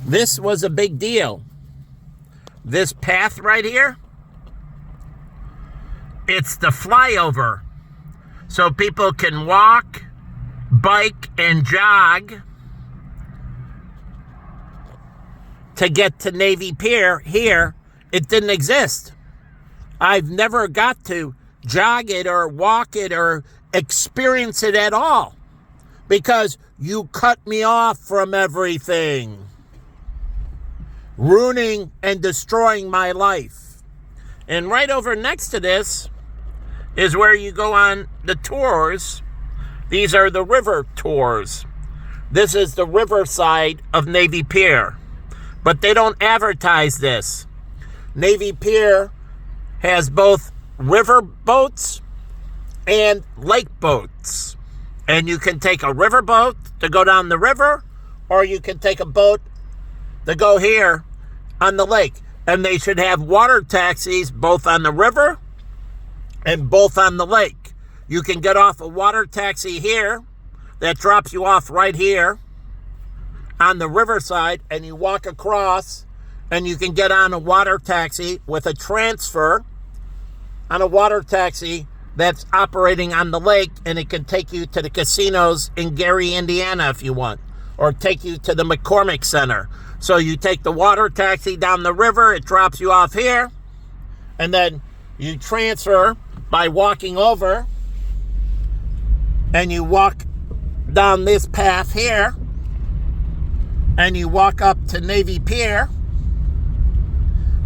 This was a big deal. This path right here, it's the flyover. So people can walk, bike, and jog to get to Navy Pier. Here, it didn't exist. I've never got to jog it or walk it or experience it at all because you cut me off from everything, ruining and destroying my life. And right over next to this is where you go on the tours. These are the river tours. This is the riverside of Navy Pier, but they don't advertise this. Navy Pier has both river boats and lake boats. And you can take a river boat to go down the river, or you can take a boat to go here on the lake. And they should have water taxis both on the river and both on the lake. You can get off a water taxi here that drops you off right here on the riverside, and you walk across and you can get on a water taxi with a transfer on a water taxi that's operating on the lake, and it can take you to the casinos in Gary, Indiana if you want, or take you to the McCormick Center. So you take the water taxi down the river, it drops you off here, and then you transfer by walking over, and you walk down this path here, and you walk up to Navy Pier,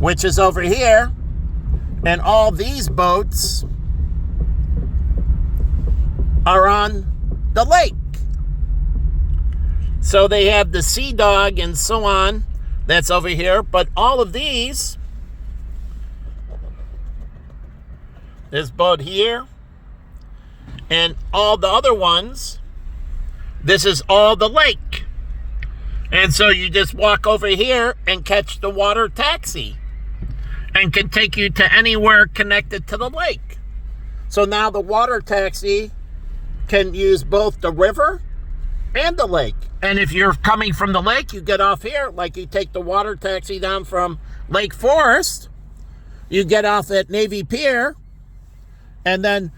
which is over here, and all these boats are on the lake. So they have the Sea Dog and so on, that's over here, but all of these, this boat here, and all the other ones, this is all the lake. And so you just walk over here and catch the water taxi and can take you to anywhere connected to the lake. So now the water taxi can use both the river and the lake. And if you're coming from the lake, you get off here, like you take the water taxi down from Lake Forest, you get off at Navy Pier, and then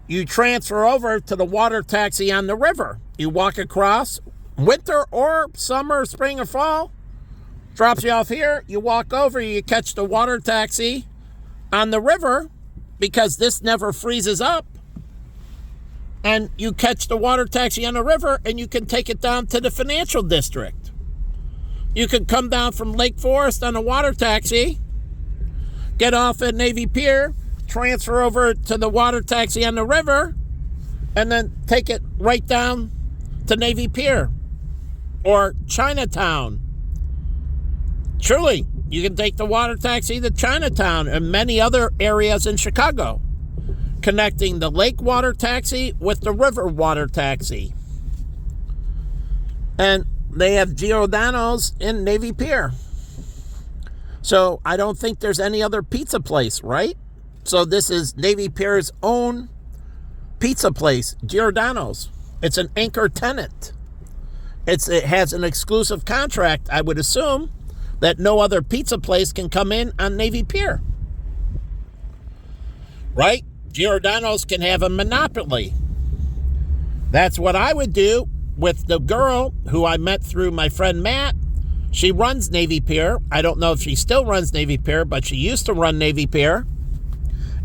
you transfer over to the water taxi on the river. You walk across, winter or summer, spring or fall, drops you off here, you walk over, you catch the water taxi on the river, because this never freezes up, and you catch the water taxi on the river, and you can take it down to the financial district. You can come down from Lake Forest on a water taxi, get off at Navy Pier, transfer over to the water taxi on the river, and then take it right down to Navy Pier or Chinatown. Truly, you can take the water taxi to Chinatown and many other areas in Chicago, connecting the lake water taxi with the river water taxi. And they have Giordano's in Navy Pier. So I don't think there's any other pizza place, right? So this is Navy Pier's own pizza place, Giordano's. It's an anchor tenant. It has an exclusive contract, I would assume, that no other pizza place can come in on Navy Pier. Right? Giordano's can have a monopoly. That's what I would do with the girl who I met through my friend Matt. She runs Navy Pier. I don't know if she still runs Navy Pier, but she used to run Navy Pier.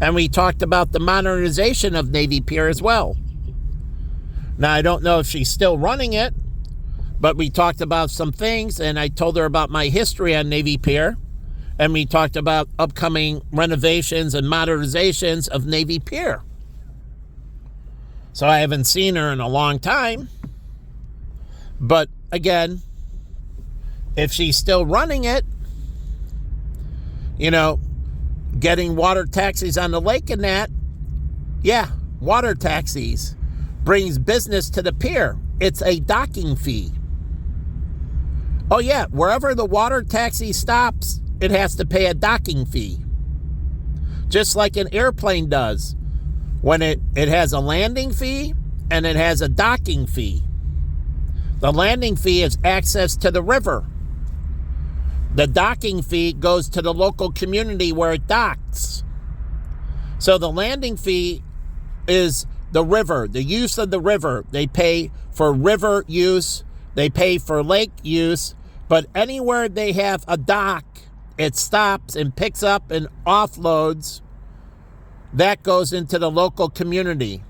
And we talked about the modernization of Navy Pier as well. Now, I don't know if she's still running it, but we talked about some things, and I told her about my history on Navy Pier, and we talked about upcoming renovations and modernizations of Navy Pier. So I haven't seen her in a long time, but again, if she's still running it, you know, getting water taxis on the lake and that, yeah, water taxis brings business to the pier. It's a docking fee. Oh yeah, wherever the water taxi stops, it has to pay a docking fee. Just like an airplane does. When it has a landing fee and it has a docking fee. The landing fee is access to the river. The docking fee goes to the local community where it docks. So the landing fee is the river, the use of the river. They pay for river use, they pay for lake use, but anywhere they have a dock, it stops and picks up and offloads. That goes into the local community.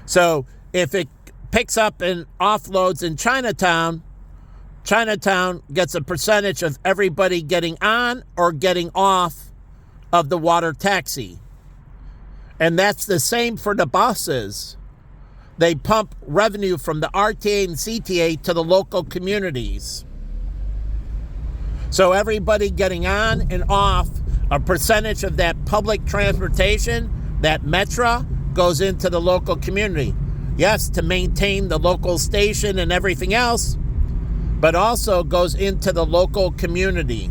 So if it picks up and offloads in Chinatown, Chinatown gets a percentage of everybody getting on or getting off of the water taxi. And that's the same for the buses. They pump revenue from the RTA and CTA to the local communities. So everybody getting on and off, a percentage of that public transportation, that Metro, goes into the local community. Yes, to maintain the local station and everything else, but also goes into the local community.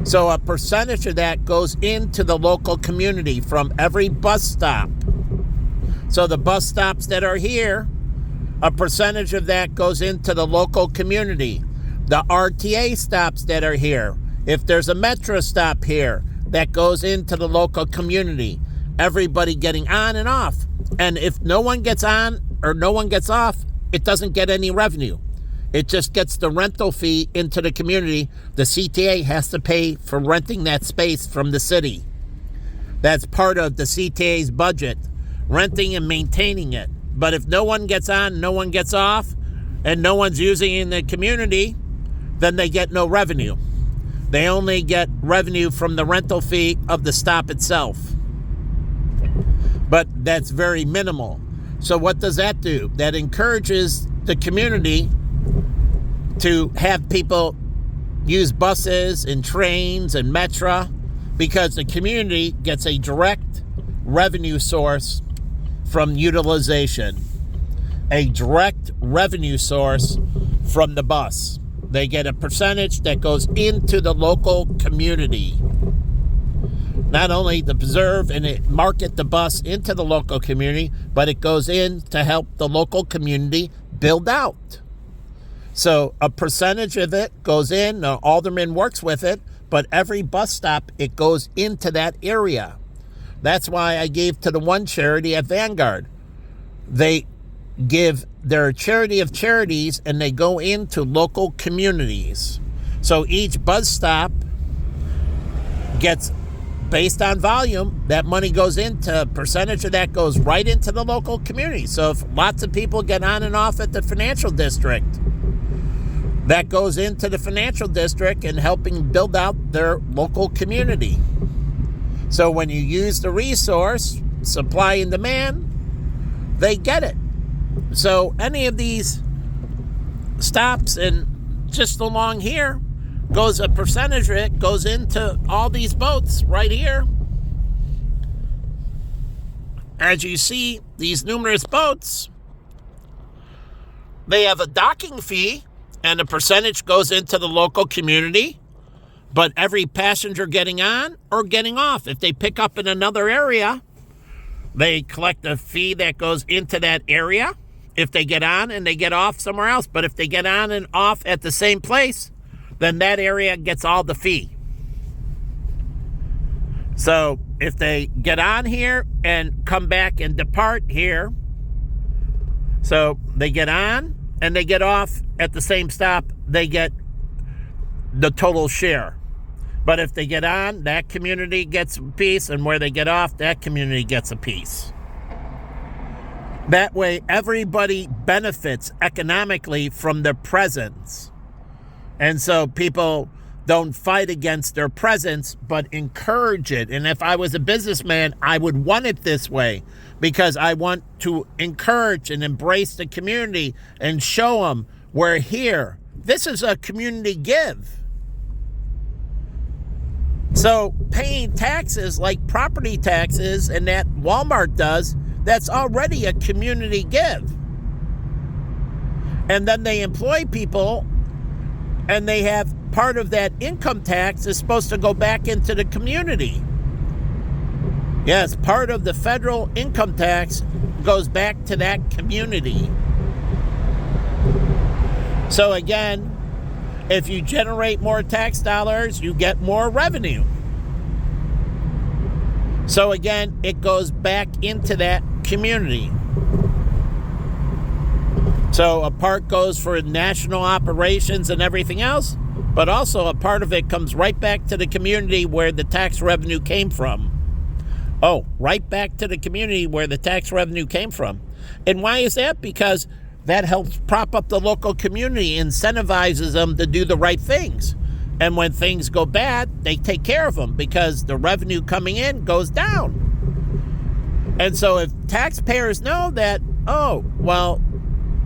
So a percentage of that goes into the local community from every bus stop. So the bus stops that are here, a percentage of that goes into the local community. The RTA stops that are here, if there's a Metro stop here, that goes into the local community. Everybody getting on and off. And if no one gets on or no one gets off, it doesn't get any revenue. It just gets the rental fee into the community. The CTA has to pay for renting that space from the city. That's part of the CTA's budget, renting and maintaining it. But if no one gets on, no one gets off, and no one's using it in the community, then they get no revenue. They only get revenue from the rental fee of the stop itself. But that's very minimal. So what does that do? That encourages the community to have people use buses and trains and Metro, because the community gets a direct revenue source from utilization. A direct revenue source from the bus. They get a percentage that goes into the local community. Not only to preserve and market the bus into the local community, but it goes in to help the local community build out. So a percentage of it goes in, the alderman works with it, but every bus stop, it goes into that area. That's why I gave to the one charity at Vanguard. They give their charity of charities and they go into local communities. So each bus stop gets, based on volume, that money goes into, a percentage of that goes right into the local community. So if lots of people get on and off at the financial district, that goes into the financial district and helping build out their local community. So when you use the resource, supply and demand, they get it. So any of these stops and just along here goes, a percentage of it goes into all these boats right here. As you see, these numerous boats, they have a docking fee, and a percentage goes into the local community, but every passenger getting on or getting off, if they pick up in another area, they collect a fee that goes into that area if they get on and they get off somewhere else. But if they get on and off at the same place, then that area gets all the fee. So if they get on here and come back and depart here, so they get on and they get off at the same stop, they get the total share. But if they get on, that community gets a piece, and where they get off, that community gets a piece. That way, everybody benefits economically from their presence. And so people don't fight against their presence, but encourage it. And if I was a businessman, I would want it this way, because I want to encourage and embrace the community and show them we're here. This is a community give. So paying taxes like property taxes and that Walmart does, that's already a community give. And then they employ people, and they have part of that income tax is supposed to go back into the community. Yes, part of the federal income tax goes back to that community. So again, If you generate more tax dollars, you get more revenue. So again, it goes back into that community. So a part goes for national operations and everything else, but also a part of it comes right back to the community where the tax revenue came from. Oh, right back to the community where the tax revenue came from. And why is that? Because that helps prop up the local community, incentivizes them to do the right things. And when things go bad, they take care of them because the revenue coming in goes down. And so if taxpayers know that, oh, well,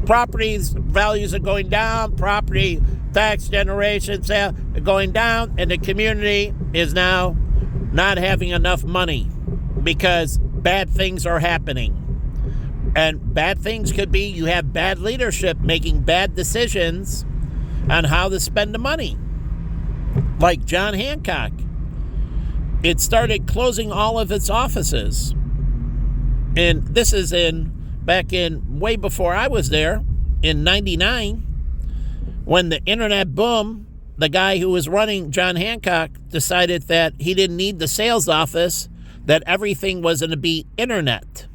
properties values are going down, property tax generation sale are going down, and the community is now not having enough money because bad things are happening. And bad things could be you have bad leadership making bad decisions on how to spend the money. Like John Hancock. It started closing all of its offices. And this is back in way before I was there, in 99, when the internet boom, the guy who was running John Hancock decided that he didn't need the sales office, that everything was going to be internet.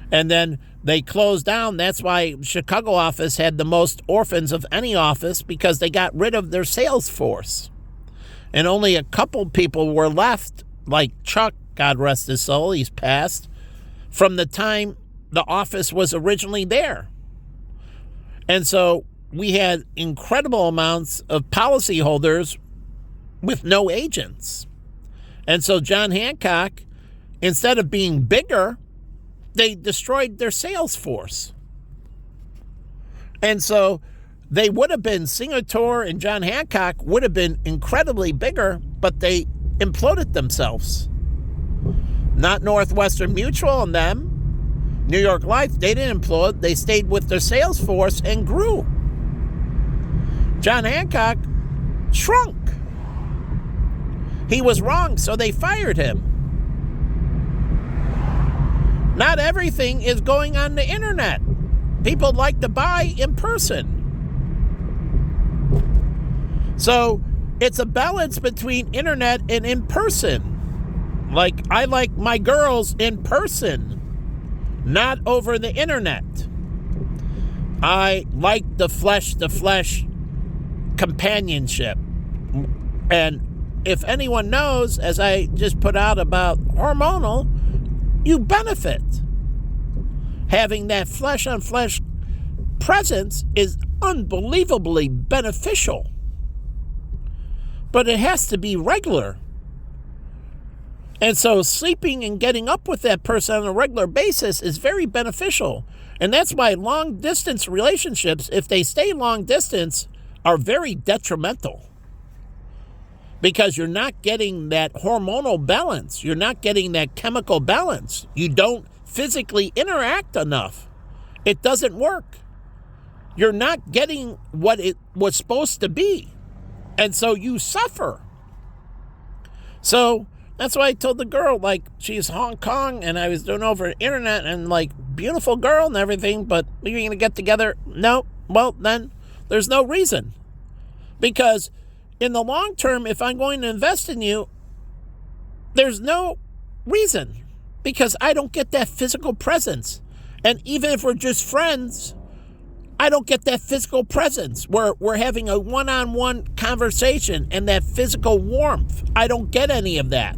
And then they closed down. That's why Chicago office had the most orphans of any office, because they got rid of their sales force. And only a couple people were left, like Chuck, God rest his soul, he's passed, from the time the office was originally there. And so we had incredible amounts of policyholders with no agents. And so John Hancock, instead of being bigger, they destroyed their sales force. And so they would have been, Singapore and John Hancock would have been incredibly bigger, but they imploded themselves. Not Northwestern Mutual and them, New York Life, they didn't implode. They stayed with their sales force and grew. John Hancock shrunk. He was wrong, so they fired him. Not everything is going on the internet. People like to buy in person. So it's a balance between internet and in person. Like, I like my girls in person, not over the internet. I like the flesh-to-flesh companionship. And if anyone knows, as I just put out about hormonal, you benefit. Having that flesh-on-flesh presence is unbelievably beneficial. But it has to be regular. And so sleeping and getting up with that person on a regular basis is very beneficial. And that's why long-distance relationships, if they stay long-distance, are very detrimental. Because you're not getting that hormonal balance. You're not getting that chemical balance. You don't physically interact enough. It doesn't work. You're not getting what it was supposed to be. And so you suffer. So that's why I told the girl, like, she's Hong Kong, and I was doing over the internet, and, like, beautiful girl and everything, but we're going to get together. No, well, then there's no reason. Because in the long term, if I'm going to invest in you, there's no reason, because I don't get that physical presence. And even if we're just friends, I don't get that physical presence. We're having a one-on-one conversation and that physical warmth. I don't get any of that.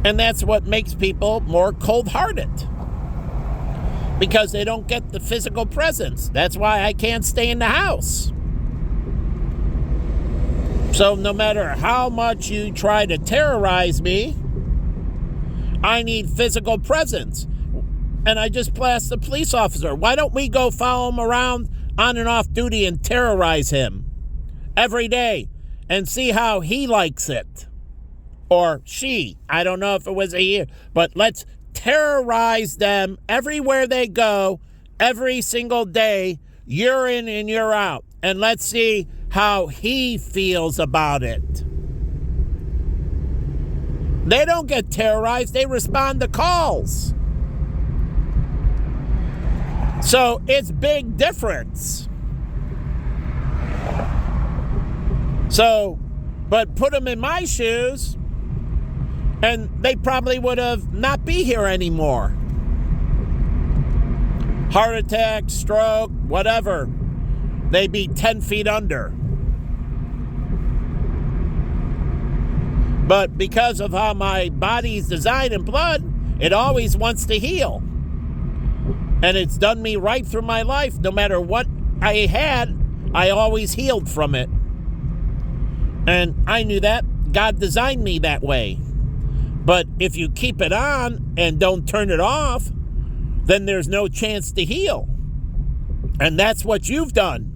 And that's what makes people more cold-hearted, because they don't get the physical presence. That's why I can't stay in the house. So no matter how much you try to terrorize me, I need physical presence. And I just blast the police officer. Why don't we go follow him around on and off duty and terrorize him every day and see how he likes it? Or she. I don't know if it was a he, but let's terrorize them everywhere they go, every single day, year in and year out. And let's see how he feels about it. They don't get terrorized. They respond to calls. So it's big difference. So, but put them in my shoes, and they probably would have not be here anymore. Heart attack, stroke, whatever. They'd be 10 feet under. But because of how my body's designed in blood, it always wants to heal. And it's done me right through my life. No matter what I had, I always healed from it. And I knew that. God designed me that way. But if you keep it on and don't turn it off, then there's no chance to heal. And that's what you've done.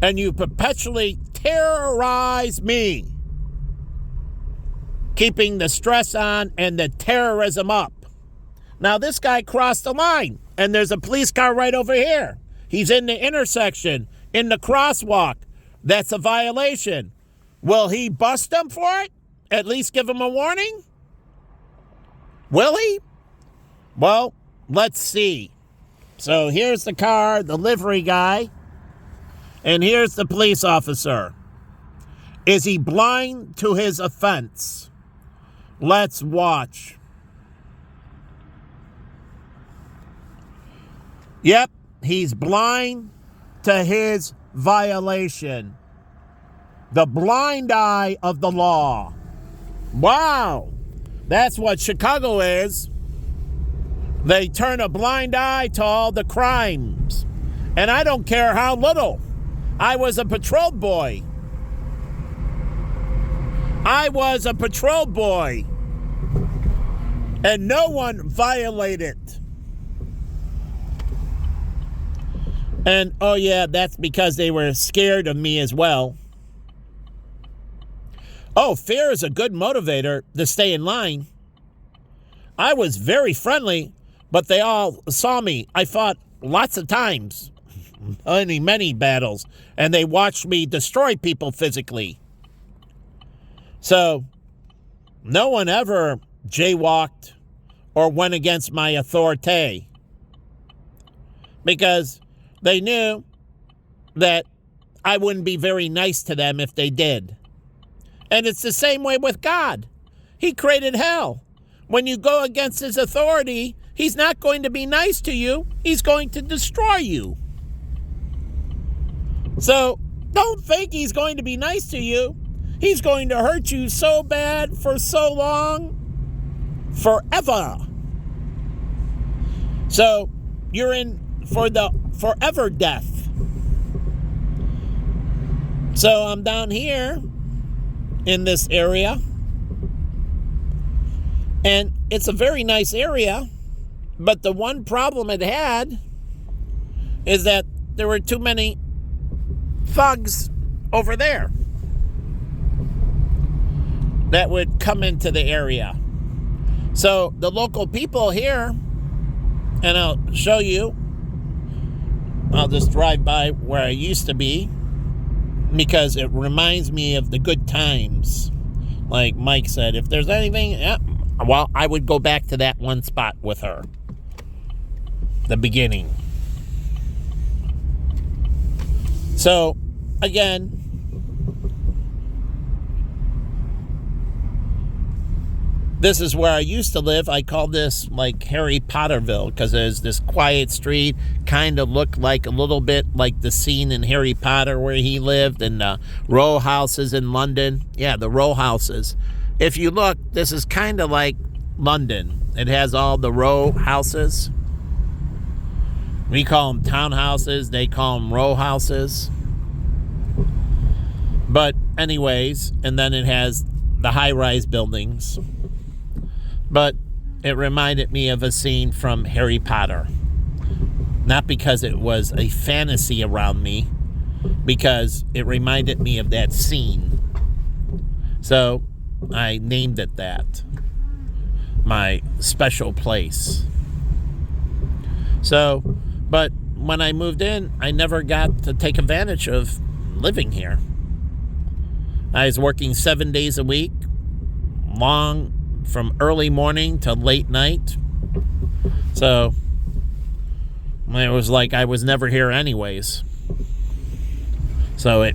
And you perpetually terrorize me, keeping the stress on and the terrorism up. Now, this guy crossed the line, and there's a police car right over here. He's in the intersection, in the crosswalk. That's a violation. Will he bust him for it? At least give him a warning? Will he? Well, let's see. So here's the car, the livery guy, and here's the police officer. Is he blind to his offense? Let's watch. Yep, he's blind to his violation. The blind eye of the law. Wow, that's what Chicago is. They turn a blind eye to all the crimes. And I don't care how little. I was a patrol boy. And no one violated. And, oh yeah, that's because they were scared of me as well. Oh, fear is a good motivator to stay in line. I was very friendly, but they all saw me. I fought lots of times, many battles, and they watched me destroy people physically. So, no one ever jaywalked or went against my authority, because they knew that I wouldn't be very nice to them if they did. And it's the same way with God. He created hell. When you go against his authority, he's not going to be nice to you. He's going to destroy you. So don't think he's going to be nice to you. He's going to hurt you so bad for so long, forever. So you're in for the forever death. So I'm down here in this area, and it's a very nice area, but the one problem it had is that there were too many thugs over there that would come into the area. So the local people here, and I'll show you, I'll just drive by where I used to be, because it reminds me of the good times. Like Mike said, if there's anything, well, I would go back to that one spot with her. The beginning. So, again, this is where I used to live. I call this like Harry Potterville, because there's this quiet street, kind of looked like a little bit like the scene in Harry Potter where he lived, and the row houses in London. Yeah, the row houses. If you look, this is kind of like London. It has all the row houses. We call them townhouses. They call them row houses. But anyways, and then it has the high-rise buildings. But it reminded me of a scene from Harry Potter. Not because it was a fantasy around me, because it reminded me of that scene. So I named it that. My special place. So, but when I moved in, I never got to take advantage of living here. I was working 7 days a week, long, from early morning to late night. So it was like I was never here anyways. So it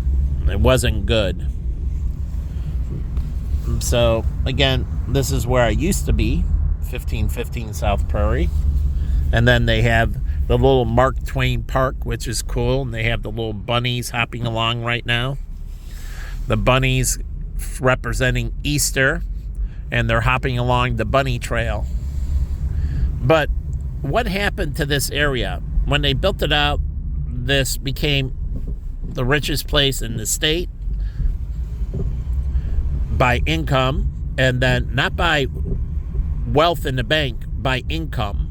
It wasn't good. So, again, this is where I used to be, 1515 South Prairie. And then they have the little Mark Twain Park, which is cool. And they have the little bunnies hopping along right now. The bunnies representing Easter. And they're hopping along the bunny trail. But what happened to this area? When they built it out, this became the richest place in the state by income, and then not by wealth in the bank, by income.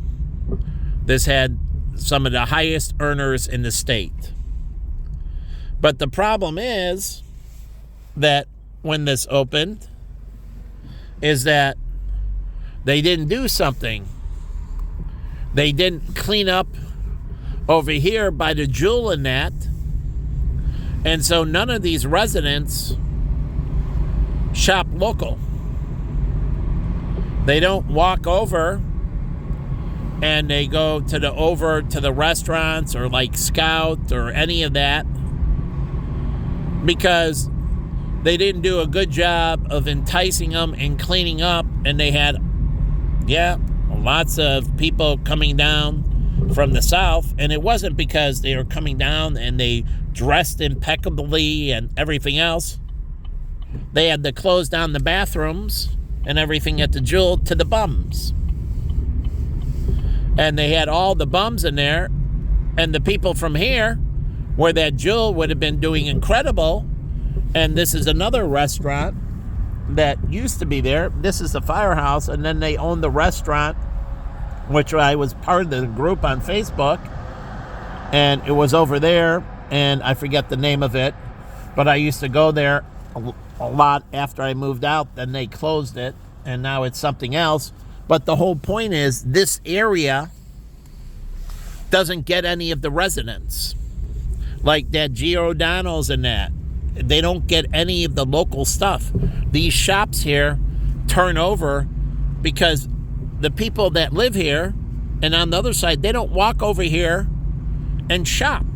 This had some of the highest earners in the state. But the problem is that when this opened, is that they didn't do something. They didn't clean up over here by the Jewel and that. And so none of these residents shop local. They don't walk over and they go to the restaurants or like Scout or any of that, because they didn't do a good job of enticing them and cleaning up. And they had, lots of people coming down from the south, and it wasn't because they were coming down and they dressed impeccably and everything else. They had to close down the bathrooms and everything at the Jewel to the bums. And they had all the bums in there, and the people from here, where that Jewel would have been doing incredible. And this is another restaurant that used to be there. This is the Firehouse, and then they owned the restaurant, which I was part of the group on Facebook, and it was over there, and I forget the name of it, but I used to go there a lot after I moved out. Then they closed it, and now it's something else. But the whole point is, this area doesn't get any of the residents, like that Gio O'Donnell's and that. They don't get any of the local stuff. These shops here turn over because the people that live here and on the other side, they don't walk over here and shop.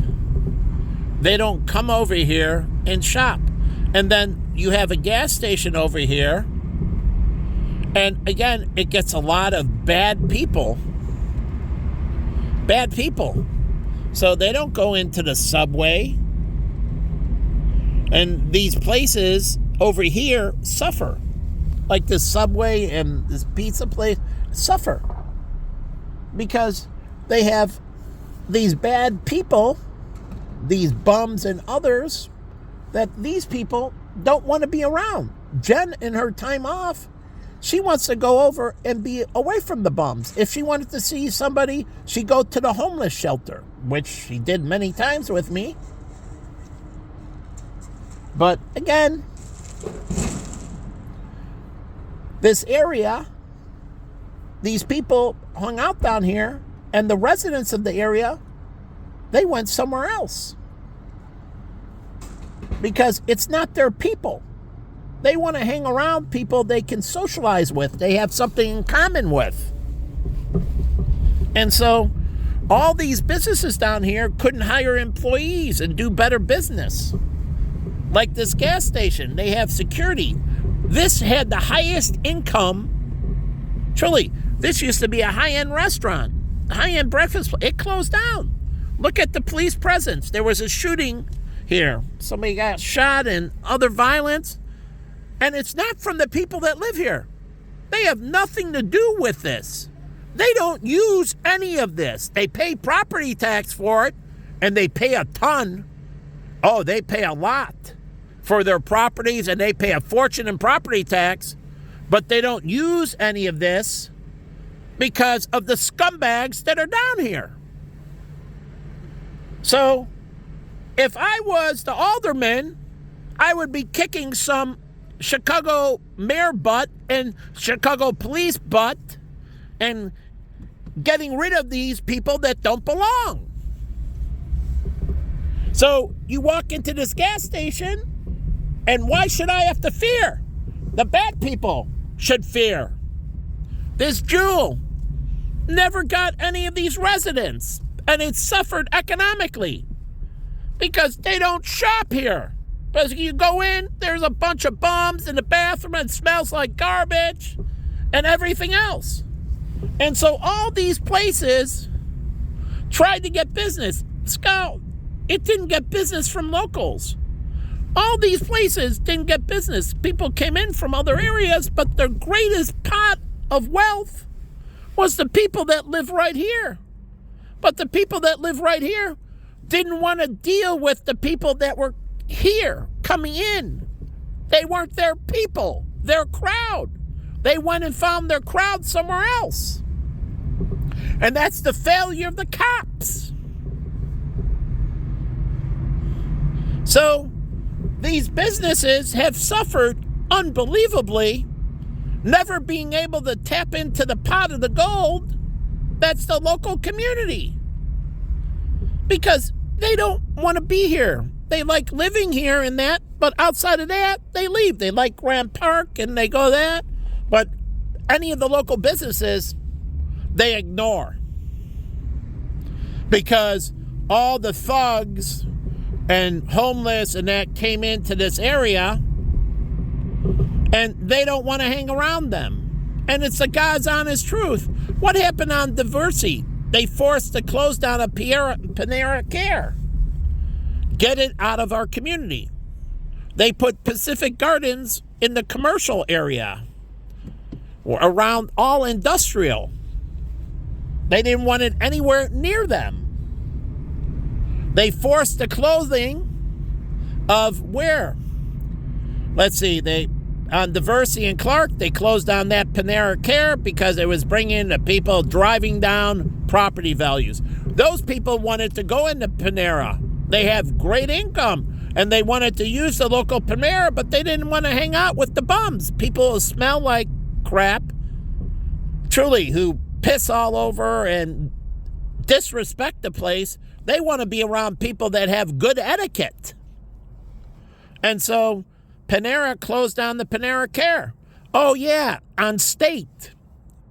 They don't come over here and shop. And then you have a gas station over here. And again, it gets a lot of bad people. Bad people. So they don't go into the Subway. And these places over here suffer. Like this Subway and this pizza place suffer. Because they have these bad people, these bums and others, that these people don't want to be around. Jen, in her time off, she wants to go over and be away from the bums. If she wanted to see somebody, she'd go to the homeless shelter, which she did many times with me. But again, this area, these people hung out down here, and the residents of the area, they went somewhere else. Because it's not their people. They want to hang around people they can socialize with. They have something in common with. And so all these businesses down here couldn't hire employees and do better business. Like this gas station, they have security. This had the highest income. Truly, this used to be a high-end restaurant, high-end breakfast. It closed down. Look at the police presence. There was a shooting here. Somebody got shot and other violence. And it's not from the people that live here. They have nothing to do with this. They don't use any of this. They pay property tax for it, and they pay a ton. Oh, they pay a lot for their properties, and they pay a fortune in property tax, but they don't use any of this because of the scumbags that are down here. So, if I was the alderman, I would be kicking some Chicago mayor butt and Chicago police butt and getting rid of these people that don't belong. So you walk into this gas station, and why should I have to fear? The bad people should fear. This Jewel never got any of these residents, and it suffered economically because they don't shop here. Because you go in, there's a bunch of bums in the bathroom and it smells like garbage and everything else. And so all these places tried to get business. Scout, it didn't get business from locals. All these places didn't get business. People came in from other areas, but the greatest pot of wealth was the people that live right here. But the people that live right here didn't want to deal with the people that were here coming in. They weren't their people, their crowd. They went and found their crowd somewhere else. And that's the failure of the cops. So these businesses have suffered unbelievably, never being able to tap into the pot of the gold that's the local community. Because they don't want to be here. They like living here and that, but outside of that, they leave. They like Grant Park and they go that, but any of the local businesses, they ignore. Because all the thugs and homeless and that came into this area and they don't want to hang around them. And it's the God's honest truth. What happened on Diversey? They forced to close down a Panera Care. Get it out of our community. They put Pacific Gardens in the commercial area, around all industrial. They didn't want it anywhere near them. They forced the closing of where? Let's see, on Diversey and Clark, they closed down that Panera Care because it was bringing the people driving down property values. Those people wanted to go into Panera. They have great income, and they wanted to use the local Panera, but they didn't want to hang out with the bums. People who smell like crap, truly, who piss all over and disrespect the place. They want to be around people that have good etiquette. And so Panera closed down the Panera Care. Oh, yeah, on State.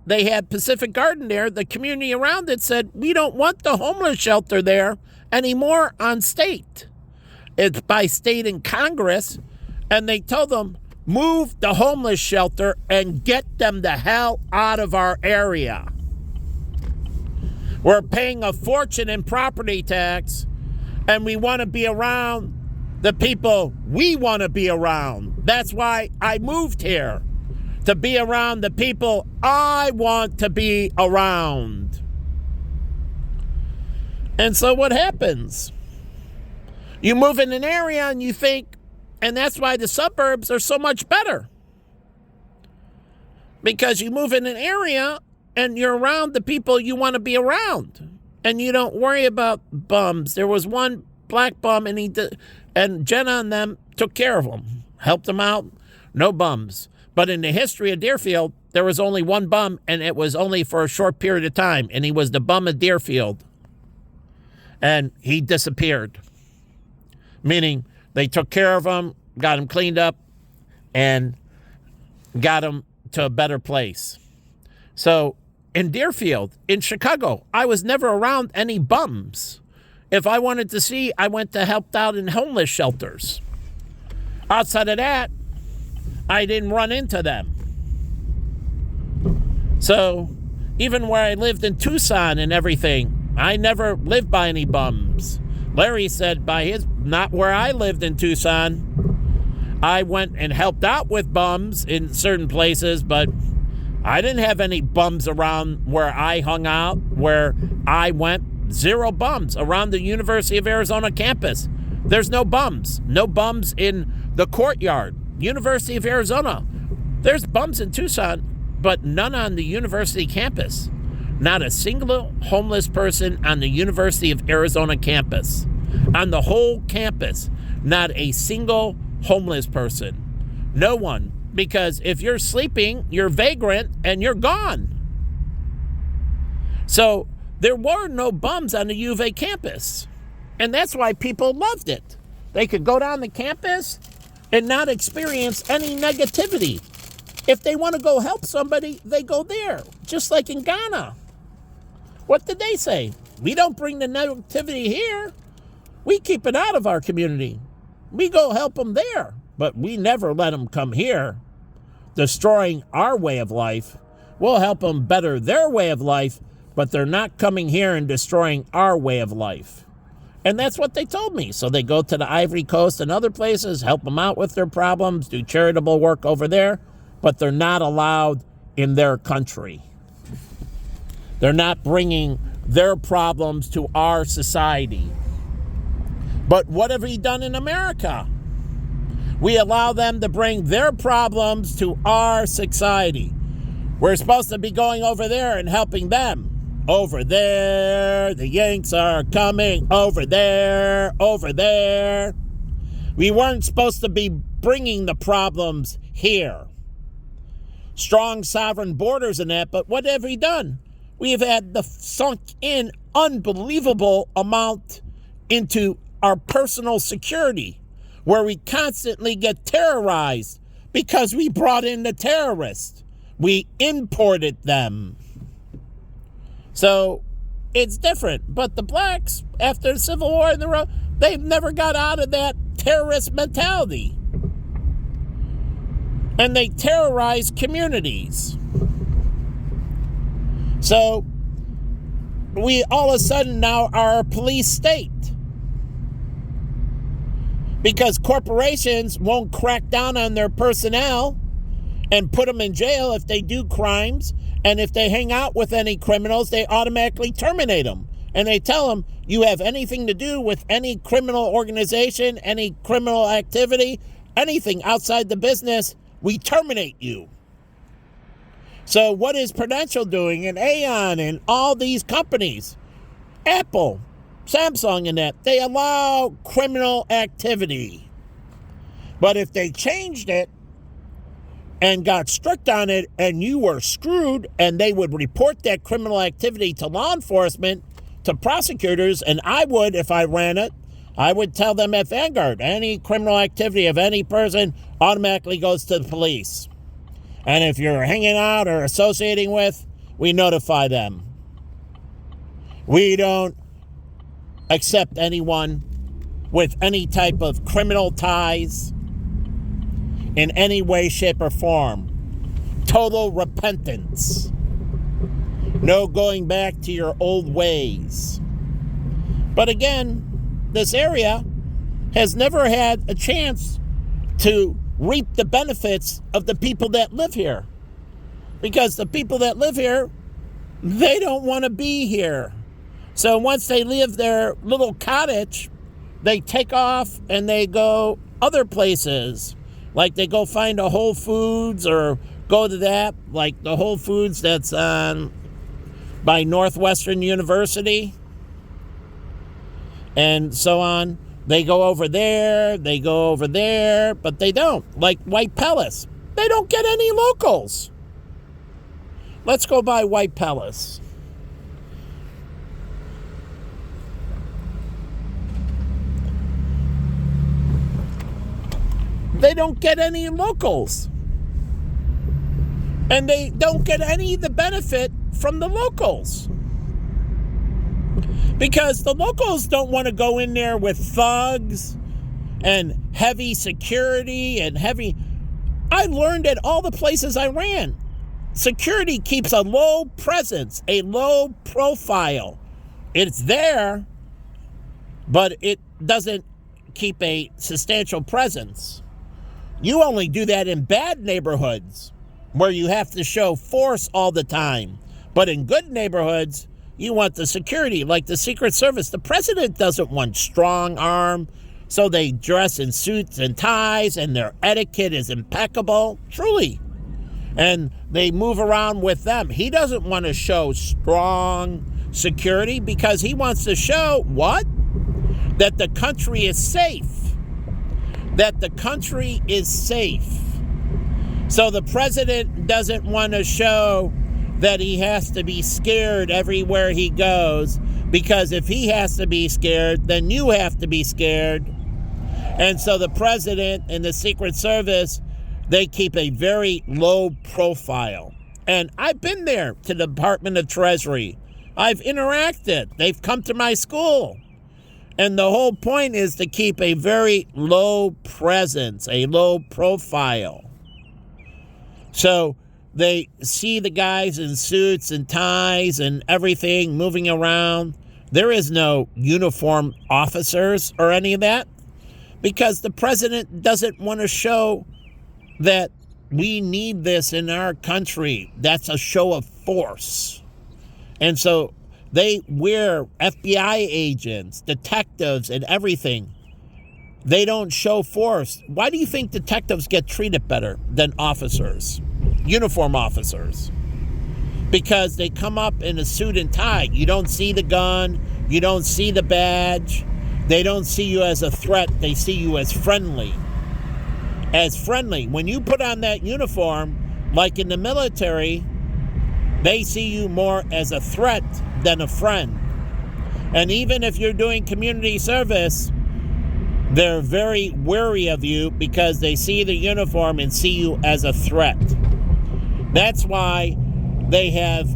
They had Pacific Garden there. The community around it said, we don't want the homeless shelter there anymore on State. It's by State and Congress. And they told them, move the homeless shelter and get them the hell out of our area. We're paying a fortune in property tax, and we want to be around the people we want to be around. That's why I moved here, to be around the people I want to be around. And so what happens? You move in an area and you think, and that's why the suburbs are so much better. Because you move in an area and you're around the people you want to be around. And you don't worry about bums. There was one black bum and Jenna and them took care of him, helped him out, no bums. But in the history of Deerfield, there was only one bum, and it was only for a short period of time, and he was the bum of Deerfield. And he disappeared, meaning they took care of him, got him cleaned up, and got him to a better place. So in Deerfield, in Chicago, I was never around any bums. If I wanted to see, I went to help out in homeless shelters. Outside of that, I didn't run into them. So even where I lived in Tucson and everything, I never lived by any bums. Larry said not where I lived in Tucson. I went and helped out with bums in certain places, but I didn't have any bums around where I hung out, where I went. Zero bums around the University of Arizona campus. There's no bums. No bums in the courtyard. University of Arizona. There's bums in Tucson, but none on the university campus. Not a single homeless person on the University of Arizona campus. On the whole campus, not a single homeless person. No one. Because if you're sleeping, you're vagrant and you're gone. So there were no bums on the U of A campus. And that's why people loved it. They could go down the campus and not experience any negativity. If they want to go help somebody, they go there. Just like in Ghana. What did they say? We don't bring the negativity here. We keep it out of our community. we go help them there. But we never let them come here, destroying our way of life. We'll help them better their way of life, but they're not coming here and destroying our way of life. And that's what they told me. So they go to the Ivory Coast and other places, help them out with their problems, do charitable work over there, but they're not allowed in their country. They're not bringing their problems to our society. But what have we done in America? We allow them to bring their problems to our society. We're supposed to be going over there and helping them. Over there, the Yanks are coming. Over there, over there. We weren't supposed to be bringing the problems here. Strong sovereign borders and that, but what have we done? We have had the sunk in unbelievable amount into our personal security, where we constantly get terrorized because we brought in the terrorists. We imported them. So it's different. But the blacks, after the Civil War, they've never got out of that terrorist mentality. And they terrorize communities. So we all of a sudden now are a police state. Because corporations won't crack down on their personnel and put them in jail if they do crimes. And if they hang out with any criminals, they automatically terminate them. And they tell them, you have anything to do with any criminal organization, any criminal activity, anything outside the business, we terminate you. So what is Prudential doing, and Aon and all these companies, Apple, Samsung and that, they allow criminal activity. But if they changed it and got strict on it and you were screwed, and they would report that criminal activity to law enforcement, to prosecutors, and I would, if I ran it, I would tell them at Vanguard, any criminal activity of any person automatically goes to the police. And if you're hanging out or associating with, we notify them. We don't accept anyone with any type of criminal ties in any way, shape, or form. Total repentance. No going back to your old ways. But again, this area has never had a chance to reap the benefits of the people that live here. Because the people that live here, they don't want to be here. So once they leave their little cottage, they take off and they go other places. Like they go find a Whole Foods or go to that, like the Whole Foods that's on by Northwestern University and so on. They go over there, but they don't. Like White Palace, they don't get any locals. Let's go by White Palace. They don't get any locals. And they don't get any of the benefit from the locals. Because the locals don't want to go in there with thugs and heavy security and heavy... I learned at all the places I ran, security keeps a low presence, a low profile. It's there, but it doesn't keep a substantial presence. You only do that in bad neighborhoods where you have to show force all the time. But in good neighborhoods, you want the security, like the Secret Service. The president doesn't want strong arm, so they dress in suits and ties, and their etiquette is impeccable, truly. And they move around with them. He doesn't want to show strong security because he wants to show, what? That the country is safe. That the country is safe. So the president doesn't want to show that he has to be scared everywhere he goes, because if he has to be scared, then you have to be scared. And so the president and the Secret Service, they keep a very low profile. And I've been there to the Department of Treasury. I've interacted. They've come to my school. And the whole point is to keep a very low presence, a low profile. So they see the guys in suits and ties and everything moving around. There is no uniformed officers or any of that, because the president doesn't want to show that we need this in our country. That's a show of force. And so they wear FBI agents, detectives, and everything. They don't show force. Why do you think detectives get treated better than officers, uniform officers? Because they come up in a suit and tie. You don't see the gun. You don't see the badge. They don't see you as a threat. They see you as friendly. As friendly. When you put on that uniform, like in the military, they see you more as a threat than a friend. And even if you're doing community service, they're very wary of you because they see the uniform and see you as a threat. That's why they have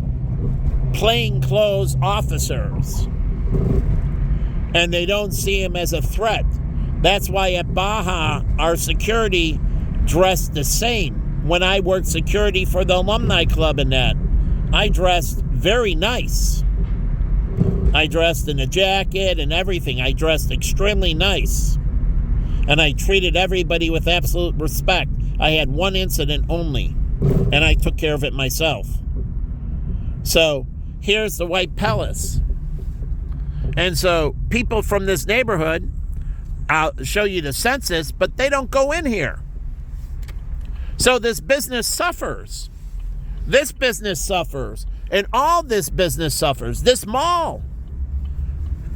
plainclothes officers, and they don't see him as a threat. That's why at Baja, our security dressed the same. When I worked security for the alumni club and that, I dressed very nice. I dressed in a jacket and everything. I dressed extremely nice. And I treated everybody with absolute respect. I had one incident only, and I took care of it myself. So here's the White Palace. And so people from this neighborhood, I'll show you the census, but they don't go in here. So this business suffers. This business suffers. And all this business suffers. This mall.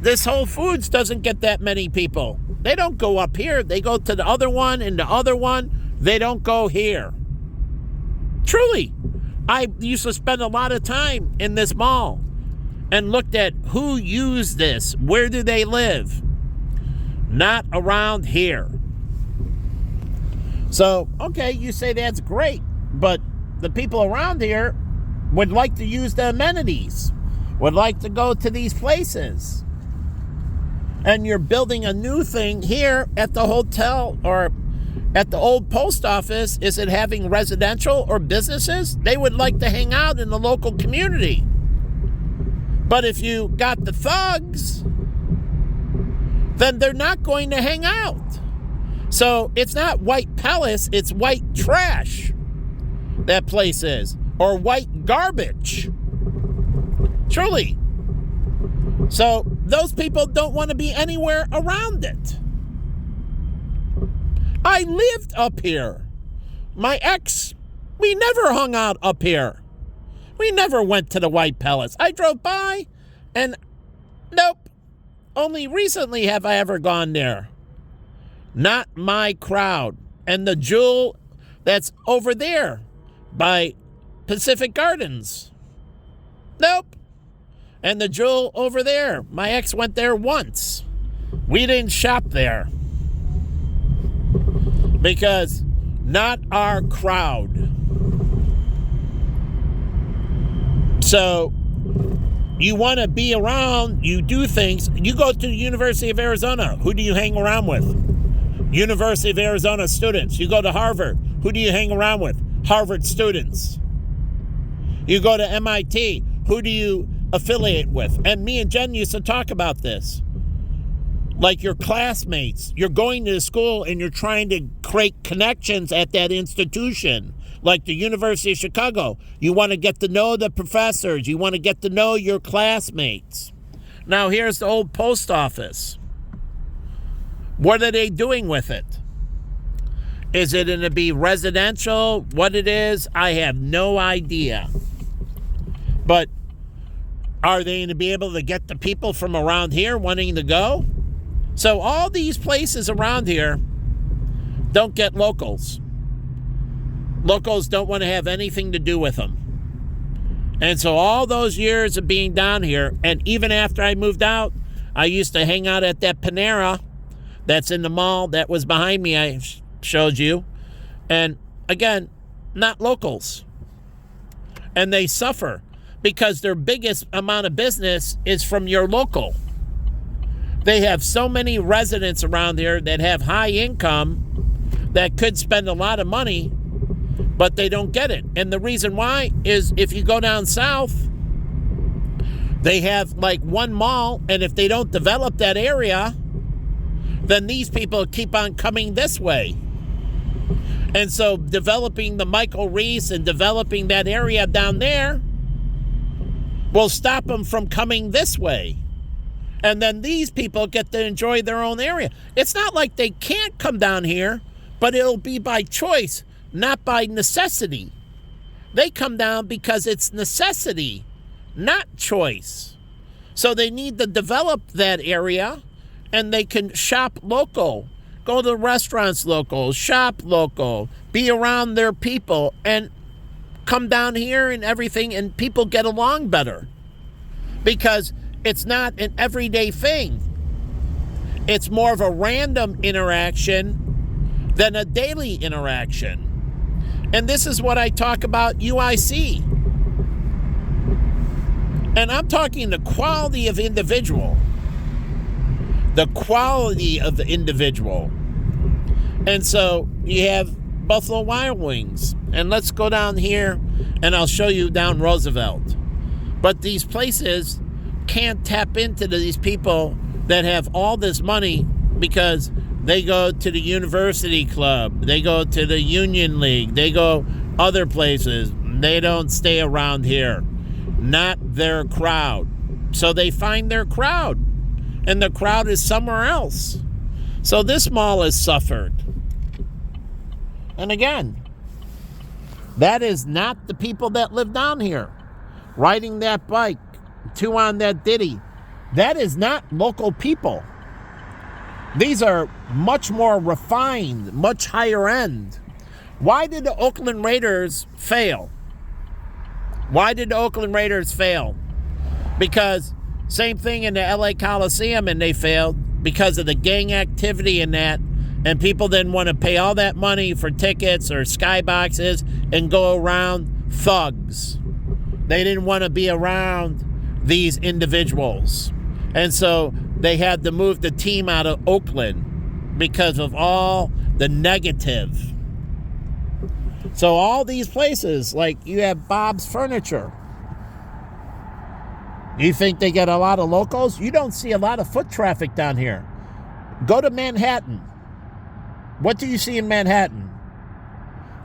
This Whole Foods doesn't get that many people. They don't go up here. They go to the other one and the other one. They don't go here. Truly. I used to spend a lot of time in this mall and looked at who used this. Where do they live? Not around here. So, okay, you say that's great, but the people around here would like to use the amenities, would like to go to these places. And you're building a new thing here at the hotel or at the old post office. Is it having residential or businesses? They would like to hang out in the local community. But if you got the thugs, then they're not going to hang out. So it's not white palace, it's white trash, that place is. Or white garbage. Truly. So those people don't want to be anywhere around it. I lived up here. My ex, we never hung out up here. We never went to the White Palace. I drove by and nope. Only recently have I ever gone there. Not my crowd. And the Jewel that's over there by Pacific Gardens. Nope. And the Jewel over there. My ex went there once. We didn't shop there. Because not our crowd. So you want to be around, you do things. You go to the University of Arizona. Who do you hang around with? University of Arizona students. You go to Harvard. Who do you hang around with? Harvard students. You go to MIT. Who do you affiliate with? And me and Jen used to talk about this. Like your classmates. You're going to school and you're trying to create connections at that institution. Like the University of Chicago. You want to get to know the professors. You want to get to know your classmates. Now here's the old post office. What are they doing with it? Is it going to be residential? What it is, I have no idea. But are they going to be able to get the people from around here wanting to go? So all these places around here don't get locals. Locals don't want to have anything to do with them. And so all those years of being down here, and even after I moved out, I used to hang out at that Panera that's in the mall that was behind me I showed you. And again, not locals. And they suffer because their biggest amount of business is from your local. They have so many residents around here that have high income that could spend a lot of money, but they don't get it. And the reason why is if you go down south, they have like one mall, and if they don't develop that area, then these people keep on coming this way. And so developing the Michael Reese and developing that area down there will stop them from coming this way. And then these people get to enjoy their own area. It's not like they can't come down here, but it'll be by choice, not by necessity. They come down because it's necessity, not choice. So they need to develop that area, and they can shop local, go to restaurants local, shop local, be around their people, and come down here and everything, and people get along better. Because it's not an everyday thing. It's more of a random interaction than a daily interaction. And this is what I talk about UIC. And I'm talking the quality of individual. The quality of the individual. And so you have Buffalo Wild Wings. And let's go down here and I'll show you down Roosevelt. But these places can't tap into these people that have all this money because they go to the University Club, they go to the Union League, they go other places. They don't stay around here. Not their crowd. So they find their crowd, and the crowd is somewhere else. So this mall has suffered. And again, that is not the people that live down here riding that bike, two on that ditty. That is not local people. These are much more refined, much higher end. Why did the Oakland Raiders fail? Why did the Oakland Raiders fail? Because same thing in the LA Coliseum, and they failed because of the gang activity in that, and people didn't want to pay all that money for tickets or skyboxes and go around thugs. They didn't want to be around these individuals. And so they had to move the team out of Oakland because of all the negative. So all these places, like you have Bob's Furniture. You think they get a lot of locals? You don't see a lot of foot traffic down here. Go to Manhattan. What do you see in Manhattan?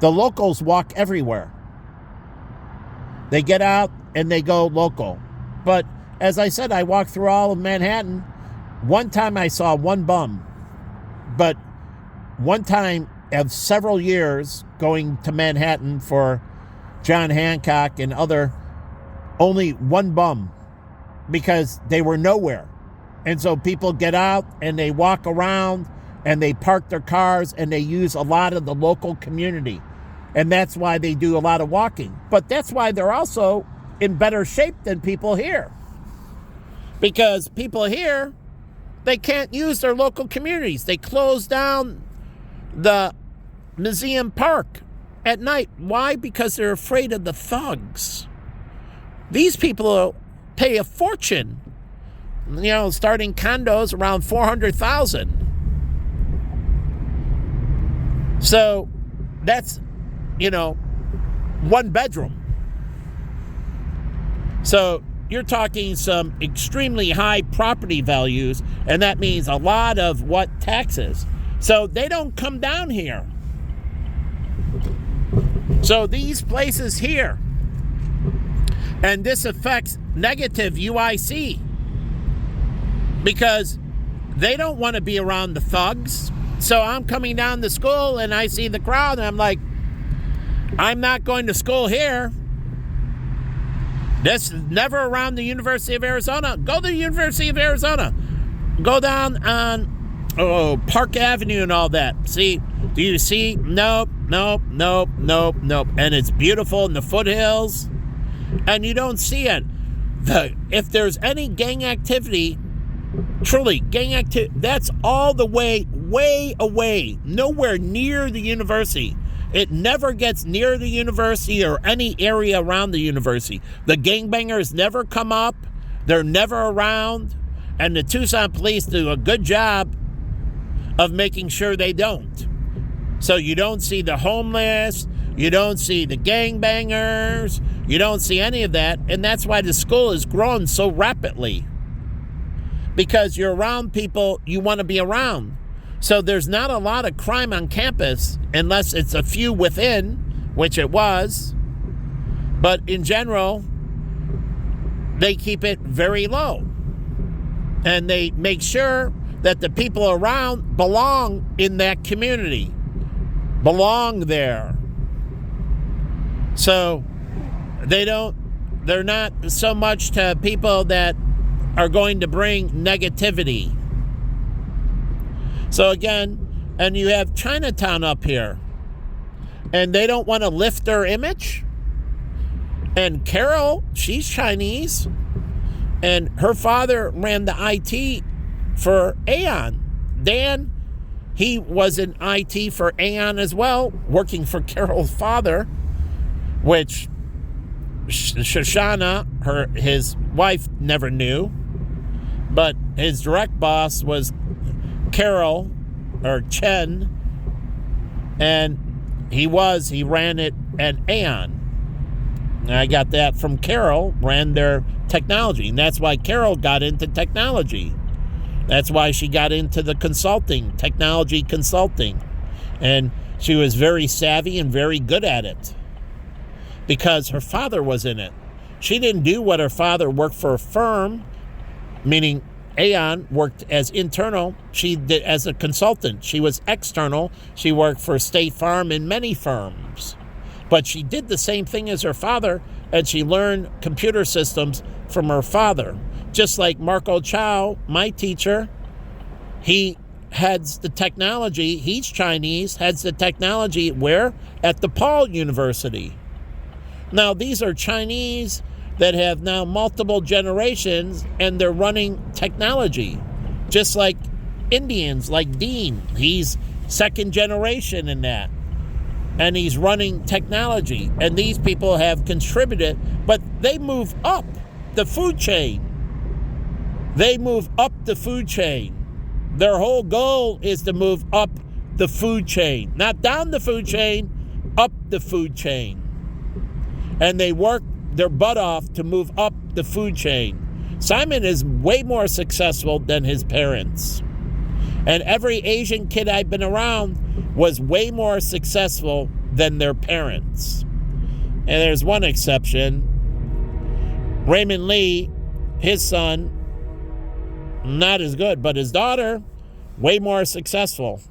The locals walk everywhere. They get out and they go local. But as I said, I walked through all of Manhattan. One time I saw one bum. But one time of several years going to Manhattan for John Hancock and other, only one bum because they were nowhere. And so people get out and they walk around and they park their cars and they use a lot of the local community. And that's why they do a lot of walking. But that's why they're also in better shape than people here. Because people here, they can't use their local communities. They close down the Museum Park at night. Why? Because they're afraid of the thugs. These people pay a fortune, starting condos around $400,000. So that's, one bedroom. So you're talking some extremely high property values, and that means a lot of taxes. So they don't come down here. So these places here, and this affects negative UIC because they don't want to be around the thugs. So I'm coming down to school and I see the crowd and I'm like, I'm not going to school here. This is never around the University of Arizona. Go to the University of Arizona. Go down on Park Avenue and all that. See, do you see? Nope. And it's beautiful in the foothills. And you don't see it. If there's any gang activity, truly gang activity, that's all the way away. Nowhere near the university. It never gets near the university or any area around the university. The gangbangers never come up. They're never around. And the Tucson police do a good job of making sure they don't. So you don't see the homeless, you don't see the gangbangers, you don't see any of that. And that's why the school has grown so rapidly. Because you're around people you want to be around. So there's not a lot of crime on campus unless it's a few within, which it was. But in general, they keep it very low. And they make sure that the people around belong in that community, belong there. So they're not so much to people that are going to bring negativity. So again, and you have Chinatown up here, and they don't want to lift their image. And Carol, she's Chinese, and her father ran the IT for Aon. Dan, he was in IT for Aon as well, working for Carol's father, which Shoshana, his wife, never knew. But his direct boss was Carol, or Chen, and he ran it at Aon. And I got that from Carol, ran their technology. And that's why Carol got into technology. That's why she got into the consulting, technology consulting. And she was very savvy and very good at it because her father was in it. She didn't do what her father worked for a firm, meaning Aon worked as internal. She did as a consultant. She was external. She worked for State Farm and many firms. But she did the same thing as her father, and she learned computer systems from her father. Just like Marco Chow, my teacher, he heads the technology. He's Chinese, heads the technology where? At DePaul University. Now, these are Chinese that have now multiple generations, and they're running technology. Just like Indians, like Dean. He's second generation in that. And he's running technology. And these people have contributed, but they move up the food chain. They move up the food chain. Their whole goal is to move up the food chain. Not down the food chain, up the food chain. And they work their butt off to move up the food chain. Simon is way more successful than his parents. And every Asian kid I've been around was way more successful than their parents. And there's one exception. Raymond Lee, his son, not as good, but his daughter, way more successful.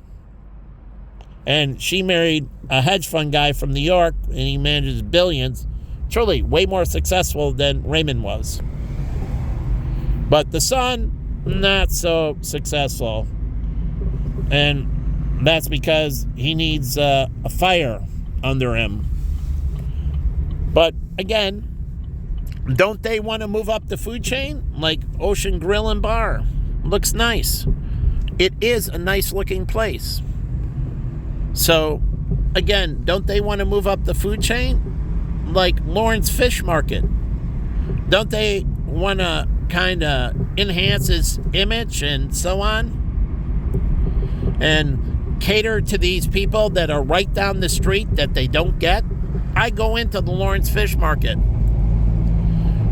And she married a hedge fund guy from New York, and he manages billions. Truly, way more successful than Raymond was. But the son, not so successful. And that's because he needs a fire under him. But again, don't they want to move up the food chain? Like Ocean Grill and Bar. Looks nice. It is a nice looking place. So, again, don't they want to move up the food chain? Like Lawrence Fish Market. Don't they want to kind of enhance its image and so on? And cater to these people that are right down the street that they don't get? I go into the Lawrence Fish Market.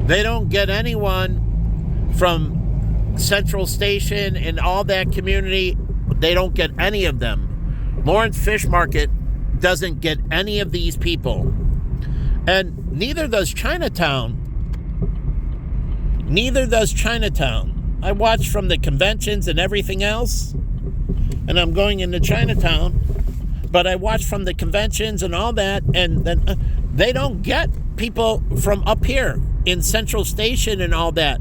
They don't get anyone from Central Station and all that community. They don't get any of them. Lawrence Fish Market doesn't get any of these people. And neither does Chinatown. Neither does Chinatown. I watch from the conventions and everything else, and I'm going into Chinatown, but I watch from the conventions and all that, and then they don't get people from up here in Central Station and all that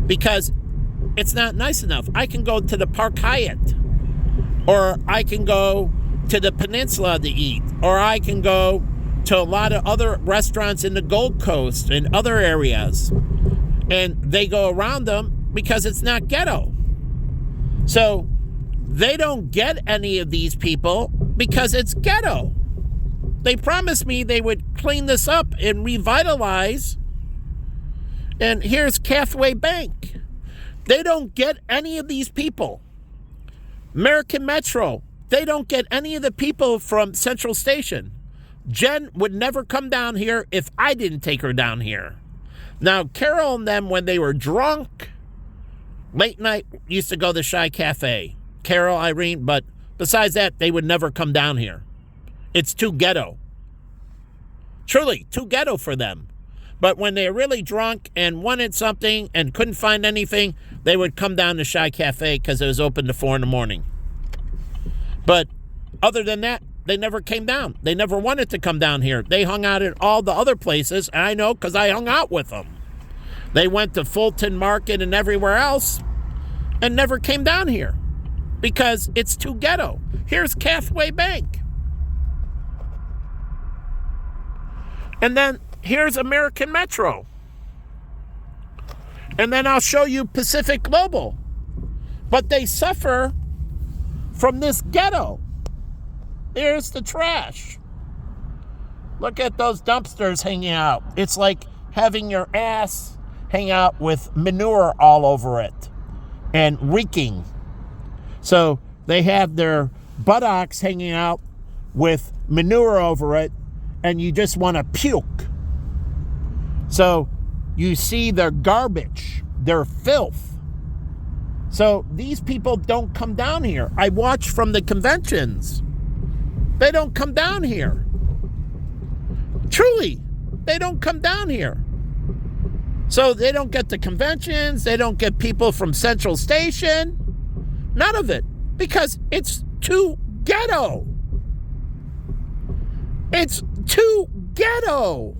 because it's not nice enough. I can go to the Park Hyatt, or I can go to the Peninsula to eat, or I can go to a lot of other restaurants in the Gold Coast and other areas. And they go around them because it's not ghetto. So they don't get any of these people because it's ghetto. They promised me they would clean this up and revitalize. And here's Cathway Bank. They don't get any of these people. American Metro, they don't get any of the people from Central Station. Jen would never come down here if I didn't take her down here. Now, Carol and them, when they were drunk, late night, used to go to Shy Cafe. Carol, Irene, but besides that, they would never come down here. It's too ghetto. Truly, too ghetto for them. But when they're really drunk and wanted something and couldn't find anything, they would come down to Shy Cafe because it was open to 4 a.m. But other than that, they never came down. They never wanted to come down here. They hung out at all the other places, and I know because I hung out with them. They went to Fulton Market and everywhere else and never came down here because it's too ghetto. Here's Cathway Bank. And then here's American Metro. And then I'll show you Pacific Global. But they suffer from this ghetto. Here's the trash. Look at those dumpsters hanging out. It's like having your ass hang out with manure all over it and reeking. So they have their buttocks hanging out with manure over it, and you just want to puke. So you see their garbage, their filth. So these people don't come down here. I watch from the conventions. They don't come down here. Truly, they don't come down here. So they don't get the conventions. They don't get people from Central Station. None of it. Because it's too ghetto. It's too ghetto.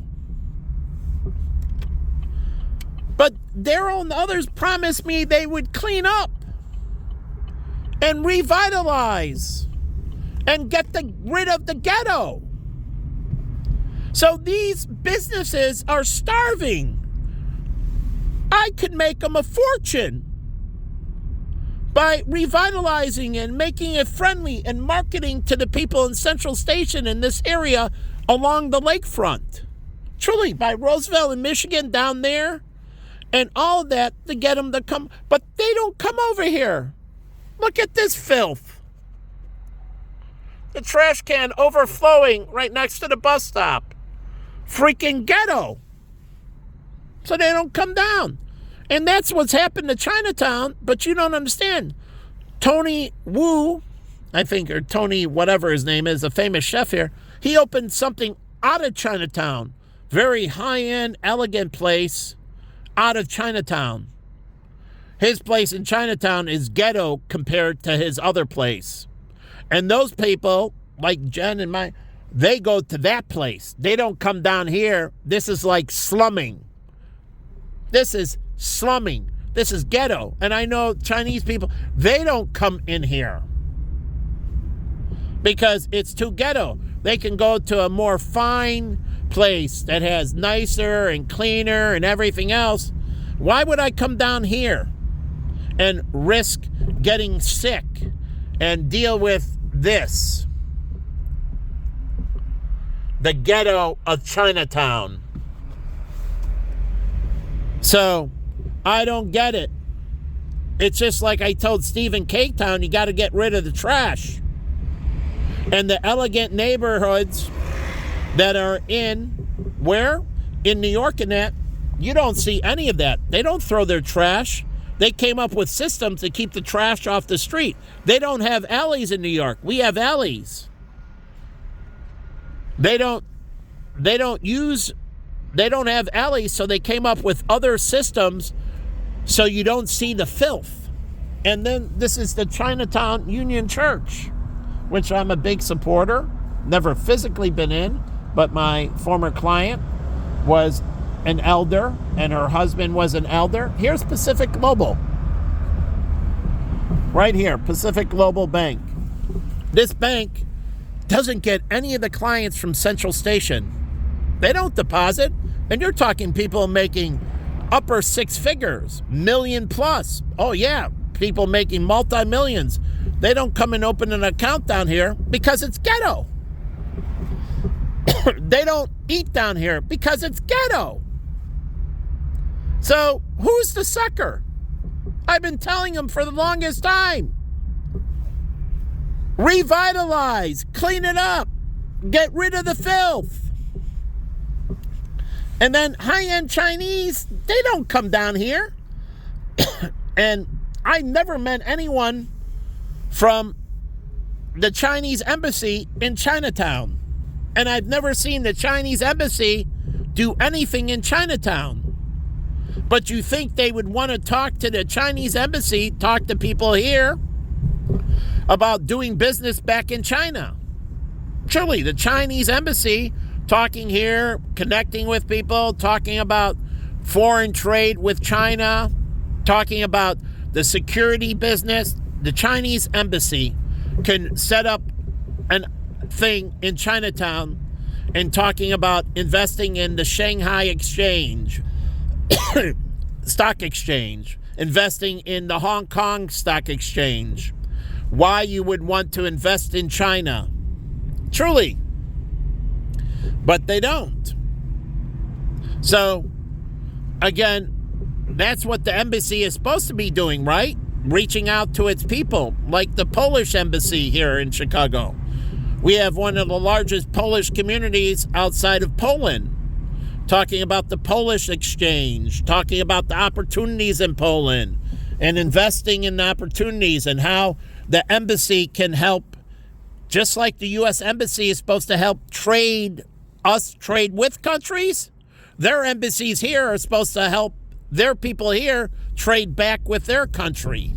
But Daryl and others promised me they would clean up and revitalize and get rid of the ghetto. So these businesses are starving. I could make them a fortune by revitalizing and making it friendly and marketing to the people in Central Station in this area along the lakefront. Truly, by Roosevelt and Michigan down there and all of that to get them to come. But they don't come over here. Look at this filth. The trash can overflowing right next to the bus stop. Freaking ghetto. So they don't come down. And that's what's happened to Chinatown, but you don't understand. Tony Wu, I think, or Tony whatever his name is, a famous chef here, he opened something out of Chinatown. Very high-end, elegant place out of Chinatown. His place in Chinatown is ghetto compared to his other place. And those people, like Jen and mine, they go to that place. They don't come down here. This is like slumming. This is slumming. This is ghetto. And I know Chinese people, they don't come in here because it's too ghetto. They can go to a more fine place that has nicer and cleaner and everything else. Why would I come down here and risk getting sick and deal with this? The ghetto of Chinatown. So, I don't get it. It's just like I told Steve in Cape Town, you got to get rid of the trash. And the elegant neighborhoods that are in New York and that, you don't see any of that. They don't throw their trash. They came up with systems to keep the trash off the street. They don't have alleys in New York. We have alleys. They don't have alleys, so they came up with other systems so you don't see the filth. And then this is the Chinatown Union Church, which I'm a big supporter. Never physically been in, but my former client was an elder and her husband was an elder. Here's Pacific Global. Right here, Pacific Global Bank. This bank doesn't get any of the clients from Central Station. They don't deposit. And you're talking people making upper six figures, million plus. Oh yeah, people making multi-millions. They don't come and open an account down here because it's ghetto. They don't eat down here because it's ghetto. So who's the sucker? I've been telling them for the longest time. Revitalize, clean it up, get rid of the filth. And then high-end Chinese, they don't come down here. And I never met anyone from the Chinese embassy in Chinatown. And I've never seen the Chinese embassy do anything in Chinatown. But you think they would want to talk to the Chinese embassy, talk to people here about doing business back in China. Truly, the Chinese embassy talking here, connecting with people, talking about foreign trade with China, talking about the security business. The Chinese embassy can set up a thing in Chinatown and talking about investing in the Shanghai Exchange, stock exchange, investing in the Hong Kong Stock Exchange, why you would want to invest in China. Truly. But they don't. So, again, that's what the embassy is supposed to be doing, right? Reaching out to its people, like the Polish embassy here in Chicago. We have one of the largest Polish communities outside of Poland, talking about the Polish exchange, talking about the opportunities in Poland, and investing in opportunities and how the embassy can help, just like the U.S. Embassy is supposed to help trade with countries. Their embassies here are supposed to help their people here trade back with their country.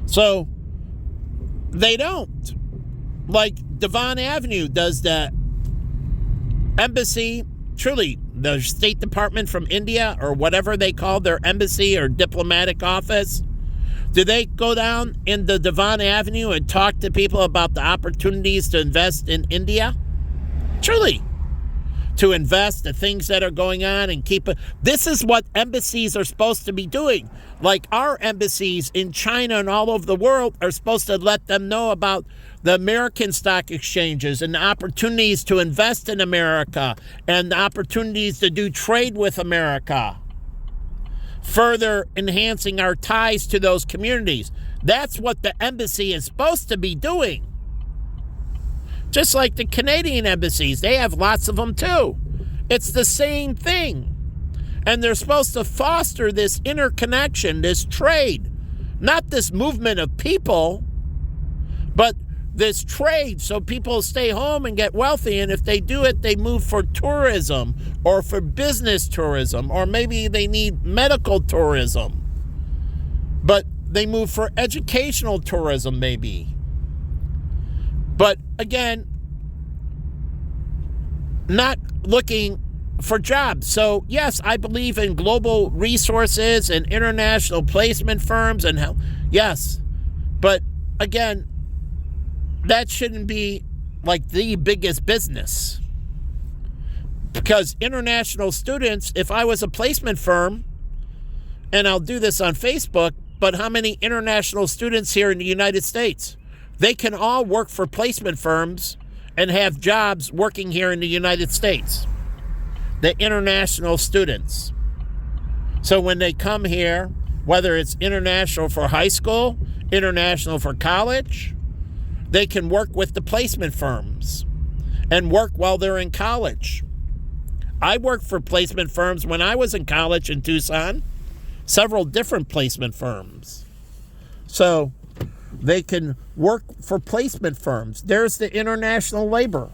So they don't. Like Devon Avenue does the embassy, truly, the State Department from India or whatever they call their embassy or diplomatic office. Do they go down in the Devon Avenue and talk to people about the opportunities to invest in India? Truly. To invest, the things that are going on and keep it. This is what embassies are supposed to be doing. Like our embassies in China and all over the world are supposed to let them know about the American stock exchanges and the opportunities to invest in America and the opportunities to do trade with America, further enhancing our ties to those communities. That's what the embassy is supposed to be doing. Just like the Canadian embassies, they have lots of them too. It's the same thing. And they're supposed to foster this interconnection, this trade, not this movement of people, but this trade so people stay home and get wealthy. And if they do it, they move for tourism or for business tourism, or maybe they need medical tourism. But they move for educational tourism maybe. But again, not looking for jobs. So yes, I believe in global resources and international placement firms and how, yes. But again, that shouldn't be like the biggest business. Because international students, if I was a placement firm, and I'll do this on Facebook, but how many international students here in the United States? They can all work for placement firms and have jobs working here in the United States. The international students. So when they come here, whether it's international for high school, international for college, they can work with the placement firms and work while they're in college. I worked for placement firms when I was in college in Tucson, several different placement firms. So they can work for placement firms. There's the international labor.